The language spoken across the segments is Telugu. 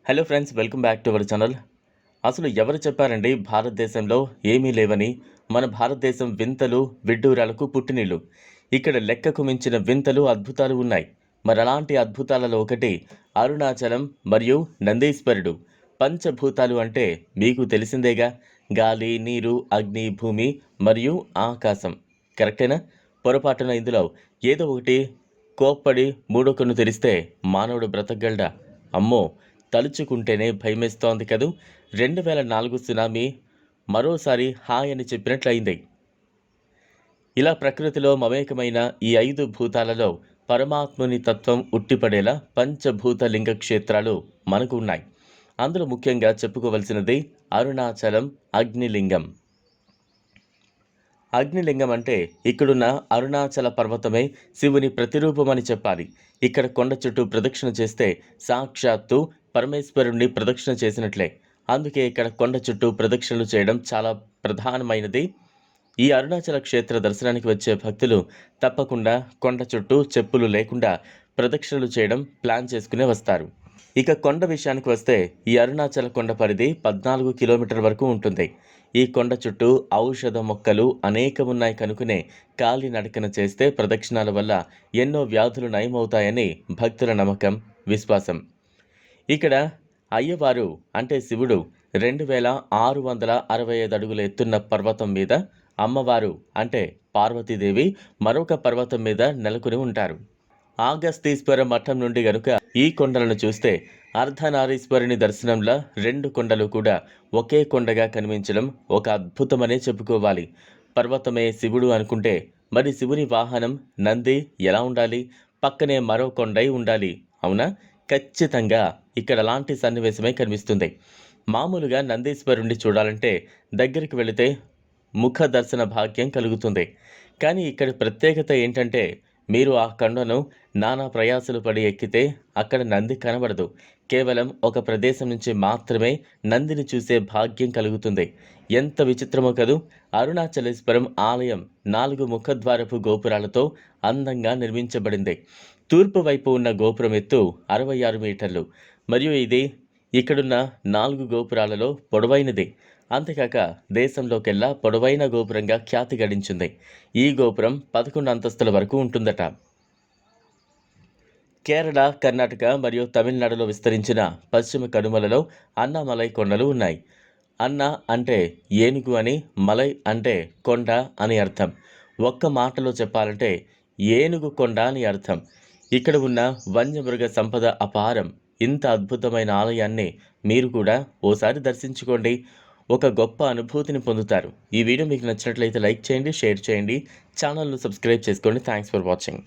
Hello friends, welcome back to our channel. అసలు ఎవరు చెప్పారండి భారతదేశంలో ఏమీ లేవని? మన భారతదేశం వింతలు విడ్డూరాలకు పుట్టినిల్లు. ఇక్కడ లెక్కకు మించిన వింతలు అద్భుతాలు ఉన్నాయి. మరి అలాంటి అద్భుతాలలో ఒకటి అరుణాచలం మరియు నందీశ్వరుడు. పంచభూతాలు అంటే మీకు తెలిసిందేగా, గాలి, నీరు, అగ్ని, భూమి మరియు ఆకాశం. కరెక్టేనా? పొరపాటున ఇందులో ఏదో ఒకటి కోప్పడి మూడో కన్ను తెరిస్తే మానవుడు బ్రతకగలడా? అమ్మో, తలుచుకుంటేనే భయమేస్తోంది కదూ. 2004 సునామీ మరోసారి హాయ్ అని చెప్పినట్లయింది. ఇలా ప్రకృతిలో మమేకమైన ఈ 5 భూతాలలో పరమాత్ముని తత్వం ఉట్టిపడేలా పంచభూత లింగ క్షేత్రాలు మనకు ఉన్నాయి. అందులో ముఖ్యంగా చెప్పుకోవలసినది అరుణాచలం అగ్నిలింగం. అగ్నిలింగం అంటే ఇక్కడున్న అరుణాచల పర్వతమే శివుని ప్రతిరూపమని చెప్పాలి. ఇక్కడ కొండ చుట్టూ ప్రదక్షిణ చేస్తే సాక్షాత్తు పరమేశ్వరుణ్ణి ప్రదక్షిణ చేసినట్లే. అందుకే ఇక్కడ కొండ చుట్టూ ప్రదక్షిణలు చేయడం చాలా ప్రధానమైనది. ఈ అరుణాచల క్షేత్ర దర్శనానికి వచ్చే భక్తులు తప్పకుండా కొండ చుట్టూ చెప్పులు లేకుండా ప్రదక్షిణలు చేయడం ప్లాన్ చేసుకునే వస్తారు. ఇక కొండ విషయానికి వస్తే ఈ అరుణాచల కొండ పరిధి 14 కిలోమీటర్ వరకు ఉంటుంది. ఈ కొండ చుట్టూ ఔషధ మొక్కలు అనేకమున్నాయి కనుకనే కాలినడకన చేస్తే ప్రదక్షిణాల వల్ల ఎన్నో వ్యాధులు నయమవుతాయని భక్తుల నమ్మకం, విశ్వాసం. ఇక్కడ అయ్యవారు అంటే శివుడు 2665 అడుగుల ఎత్తున్న పర్వతం మీద, అమ్మవారు అంటే పార్వతీదేవి మరొక పర్వతం మీద నెలకొని ఉంటారు. ఆగస్తీశ్వర మఠం నుండి గనుక ఈ కొండలను చూస్తే అర్ధనారీశ్వరుని దర్శనంలో 2 కొండలు కూడా ఒకే కొండగా కనిపించడం ఒక అద్భుతమనే చెప్పుకోవాలి. పర్వతమే శివుడు అనుకుంటే మరి శివుని వాహనం నంది ఎలా ఉండాలి? పక్కనే మరో కొండై ఉండాలి, అవునా? ఖచ్చితంగా ఇక్కడ అలాంటి సన్నివేశమే కనిపిస్తుంది. మామూలుగా నందీశ్వరుణ్ణి చూడాలంటే దగ్గరికి వెళితే ముఖ దర్శన భాగ్యం కలుగుతుంది. కానీ ఇక్కడ ప్రత్యేకత ఏంటంటే మీరు ఆ కొండను నానా ప్రయాసలు పడి ఎక్కితే అక్కడ నంది కనబడదు. కేవలం ఒక ప్రదేశం నుంచి మాత్రమే నందిని చూసే భాగ్యం కలుగుతుంది. ఎంత విచిత్రమో కదూ. అరుణాచలేశ్వరం ఆలయం 4 ముఖద్వారపు గోపురాలతో అందంగా నిర్మించబడింది. తూర్పు వైపు ఉన్న గోపురం ఎత్తు 66 మీటర్లు మరియు ఇది ఇక్కడున్న 4 గోపురాలలో పొడవైనది. అంతేకాక దేశంలోకెల్లా పొడవైన గోపురంగా ఖ్యాతి గడించింది. ఈ గోపురం 11 అంతస్తుల వరకు ఉంటుందట. కేరళ, కర్ణాటక మరియు తమిళనాడులో విస్తరించిన పశ్చిమ కనుమలలో అన్నామలై కొండలు ఉన్నాయి. అన్న అంటే ఏనుగు అని, మలై అంటే కొండ అని అర్థం. ఒక్క మాటలో చెప్పాలంటే ఏనుగు కొండ అని అర్థం. ఇక్కడ ఉన్న వన్యమృగ సంపద అపారం. ఇంత అద్భుతమైన ఆలయాన్ని మీరు కూడా ఓసారి దర్శించుకోండి. ఒక గొప్ప అనుభూతిని పొందుతారు. ఈ వీడియో మీకు నచ్చినట్లయితే లైక్ చేయండి, షేర్ చేయండి, ఛానల్ను సబ్స్క్రైబ్ చేసుకోండి. Thanks for watching.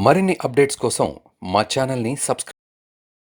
మరిన్ని అప్డేట్స్ కోసం మా ఛానల్ని సబ్స్క్రైబ్